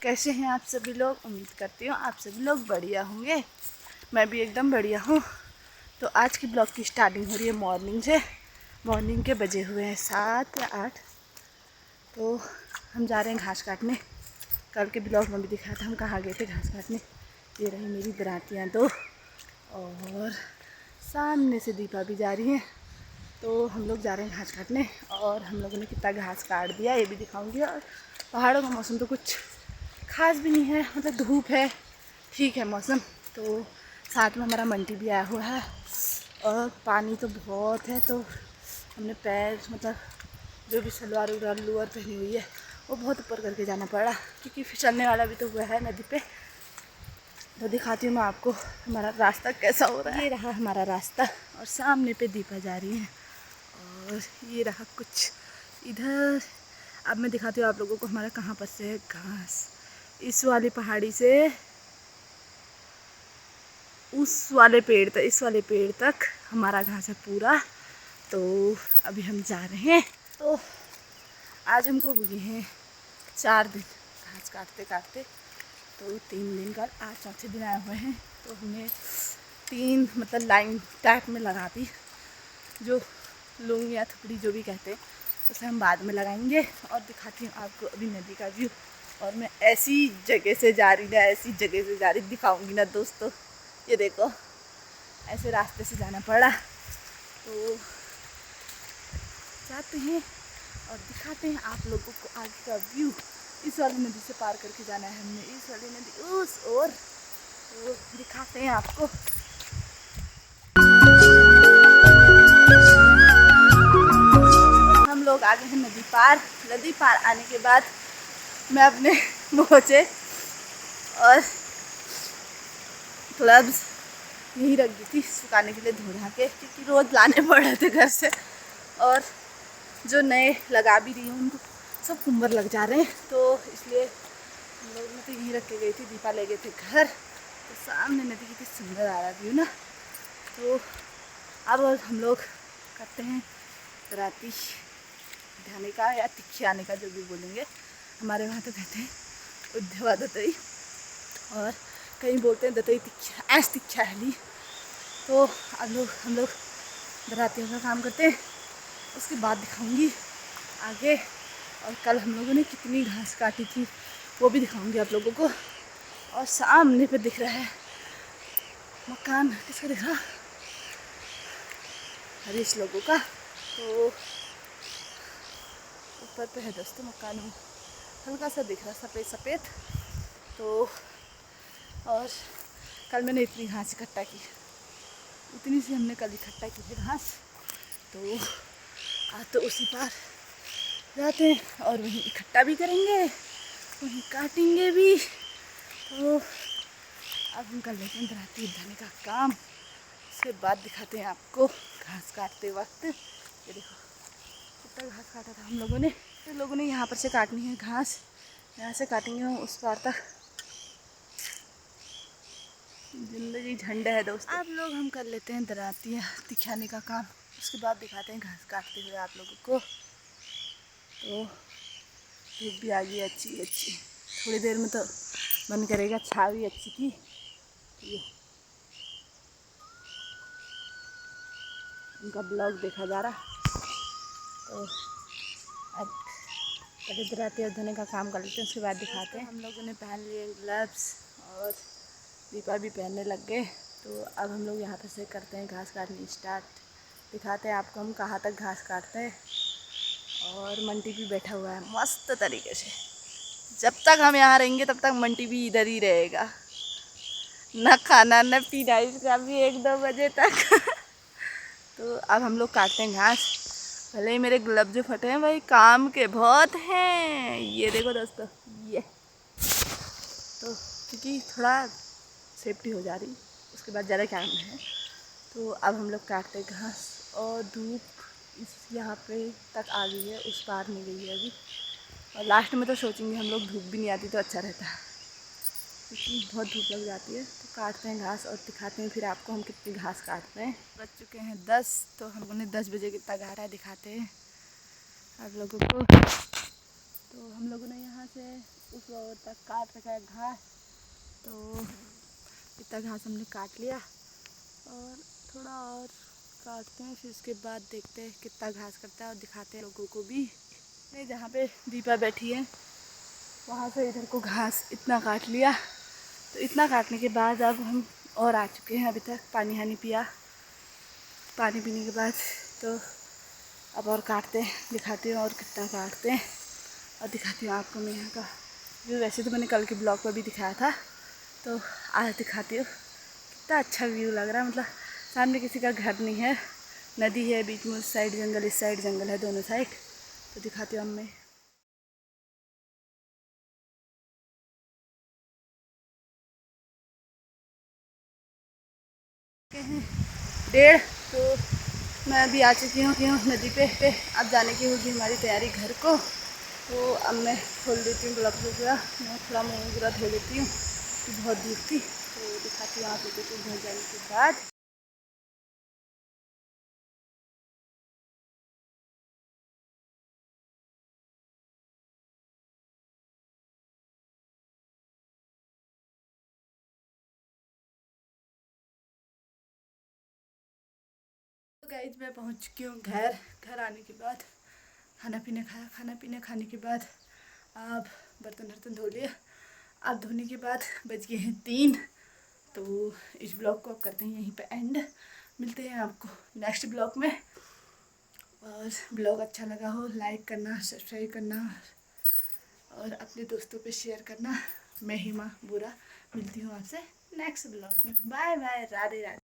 कैसे हैं आप सभी लोग। उम्मीद करती हूँ आप सभी लोग बढ़िया होंगे। मैं भी एकदम बढ़िया हूँ। तो आज की ब्लॉग की स्टार्टिंग हो रही है मॉर्निंग से। मॉर्निंग के बजे हुए हैं 7 या 8। तो हम जा रहे हैं घास काटने। कल के ब्लॉग में भी दिखाया था हम कहाँ गए थे घास काटने। ये रही मेरी बरातियाँ दो और सामने से दीपा भी जा रही हैं। तो हम लोग जा रहे हैं घास काटने और हम लोगों ने कितना घास काट दिया ये भी दिखाऊंगी। और पहाड़ों का मौसम तो कुछ खास भी नहीं है, मतलब धूप है, ठीक है मौसम। तो साथ में हमारा मंटी भी आया हुआ है और पानी तो बहुत है। तो हमने पैर मतलब जो भी सलवार उलवार लोअर पहनी हुई है वो बहुत ऊपर करके जाना पड़ा क्योंकि फिसलने वाला भी तो हुआ है नदी पे। तो दिखाती हूँ मैं आपको हमारा रास्ता कैसा हो रहा है। ये रहा हमारा रास्ता और सामने पे दीपा जा रही है और ये रहा कुछ इधर। अब मैं दिखाती हूँ आप लोगों को हमारा कहाँ पर से है घास। इस वाली पहाड़ी से उस वाले पेड़ तक, इस वाले पेड़ तक हमारा घास है पूरा। तो अभी हम जा रहे हैं। तो आज हमको हुए हैं 4 दिन घास काटते काटते। तो 3 दिन का आज चौथे दिन आए हुए हैं। तो हमने 3 मतलब लाइन टाइप में लगा दी, जो लुंग या थपड़ी जो भी कहते हैं उसे हम बाद में लगाएंगे। और दिखाती हूँ आपको अभी नदी का व्यू। और मैं ऐसी जगह से जा रही ना, ऐसी जगह से जा रही दिखाऊंगी ना दोस्तों। ये देखो ऐसे रास्ते से जाना पड़ा। तो जाते हैं और दिखाते हैं आप लोगों को आगे का व्यू। इस वाली नदी से पार करके जाना है हमने, इस वाली नदी उस और। तो दिखाते हैं आपको। हम लोग आगे हैं नदी पार। नदी पार आने के बाद मैं अपने मोजे और ग्लव्स यहीं रख दी थी सुखाने के लिए धो धा के, क्योंकि रोज़ लाने पड़ रहे थे घर से। और जो नए लगा भी रही हूँ उनको सब कुंबर लग जा रहे हैं। तो इसलिए हम लोग ने तो यहीं रख के गई थी, दीपा ले गए थे घर। तो सामने नदी कितनी सुंदर आ रहा व्यू ना। तो अब हम लोग करते हैं राती ध्याने का या तिखी आने का, जो भी बोलेंगे। हमारे वहाँ तो कहते हैं उद्यवा दतई और कहीं बोलते हैं दतई तिखा, ऐस तिखा हली। तो अब हम लोग बरातियों का काम करते हैं, उसके बाद दिखाऊंगी आगे। और कल हम लोगों ने कितनी घास काटी थी वो भी दिखाऊंगी आप लोगों को। और सामने पे दिख रहा है मकान, किसका दिख रहा, हरीश लोगों का। तो ऊपर पे है दोस्तों मकान में, हल्का सा दिख रहा सफ़ेद सफ़ेद। तो और कल मैंने इतनी घास इकट्ठा की, इतनी सी हमने कल इकट्ठा की थी घास। तो आज तो उसी पार जाते हैं और वहीं इकट्ठा भी करेंगे, वहीं काटेंगे भी। तो अब हम कर लेते हैं दराती उठाने का काम, उसके बाद दिखाते हैं आपको घास काटते वक्त। ये देखो कितना घास काटा था हम लोगों ने। तो लोगों ने यहाँ पर से काटनी है घास, यहाँ से काटेंगे उस पार तक। जिंदगी झंड है दोस्तों। आप लोग हम कर लेते हैं दरातियाँ दिखाने का काम, उसके बाद दिखाते हैं घास काटते हुए आप लोगों को। तो धूप भी आ गई अच्छी अच्छी, थोड़ी देर में तो मन करेगा छाव भी अच्छी थी। ये उनका ब्लॉग देखा जा रहा। तो अब पहले दराती धोने का काम कर लेते हैं, उसके बाद दिखाते हैं। हम लोगों ने पहन लिए ग्लव्स और दीपा भी पहनने लग गए। तो अब हम लोग यहाँ पर से करते हैं घास काटनी स्टार्ट। दिखाते हैं आपको हम कहाँ तक घास काटते हैं। और मंटी भी बैठा हुआ है मस्त तरीके से। जब तक हम यहाँ रहेंगे तब तक मंटी भी इधर ही रहेगा, न खाना न पीना इसका भी 1-2 बजे तक। तो अब हम लोग काटते हैं घास। भले ही मेरे ग्लव जो फटे हैं भाई काम के बहुत हैं। ये देखो दोस्तों, ये तो क्योंकि थोड़ा सेफ्टी हो जा रही, उसके बाद ज़्यादा काम है। तो अब हम लोग काटते घास और धूप इस यहाँ पे तक आ गई है, उस पार नहीं गई है अभी। और लास्ट में तो सोचेंगे हम लोग धूप भी नहीं आती तो अच्छा रहता है, क्योंकि बहुत धूप लग जाती है। तो काटते हैं घास और दिखाते हैं फिर आपको हम कितनी घास काटते हैं। बज चुके हैं 10, तो हम लोगों ने 10 बजे कितना गाड़ा दिखाते हैं आप लोगों को। तो हम लोगों ने यहाँ से उस ओर तक काट रखा है घास, तो इतना घास हमने काट लिया और थोड़ा और काटते हैं, फिर उसके बाद देखते हैं कितना घास करता है और दिखाते हैं लोगों को भी। नहीं, जहाँ पे दीपा बैठी है वहाँ से इधर को घास इतना काट लिया। तो इतना काटने के बाद अब हम और आ चुके हैं, अभी तक पानी हानी पिया, पानी पीने के बाद तो अब और काटते हैं, दिखाती हूँ और कितना काटते हैं और दिखाती हूँ आपको मैं यहाँ का व्यू। वैसे तो मैंने कल के ब्लॉग पर भी दिखाया था, तो आज दिखाती हूँ कितना अच्छा व्यू लग रहा है। मतलब सामने किसी का घर नहीं है, नदी है बीच में, उस साइड जंगल, इस साइड जंगल है, दोनों साइड। तो दिखाती हूँ मैं। डेढ़ तो मैं अभी आ चुकी हूँ नदी पे अब जाने की होगी हमारी तैयारी घर को। तो अब मैं खोल देती हूँ ब्लॉग पूरा, मैं थोड़ा मुँह पूरा धो लेती हूँ कि बहुत धूप थी। तो दिखाती हूँ आप लोगों को घर जाने के बाद। तो गाइस मैं पहुँच चुकी हूँ घर आने के बाद खाना पीना खाया, खाने के बाद अब बर्तन वर्तन धो लिया। अब धोने के बाद बज गए हैं 3। तो इस ब्लॉग को अब करते हैं यहीं पे एंड। मिलते हैं आपको नेक्स्ट ब्लॉग में। और ब्लॉग अच्छा लगा हो लाइक करना, सब्सक्राइब करना और अपने दोस्तों पे शेयर करना। मैं हिमा बुरा मिलती हूँ आपसे नेक्स्ट ब्लॉग में। Bye bye, Radhe Radhe.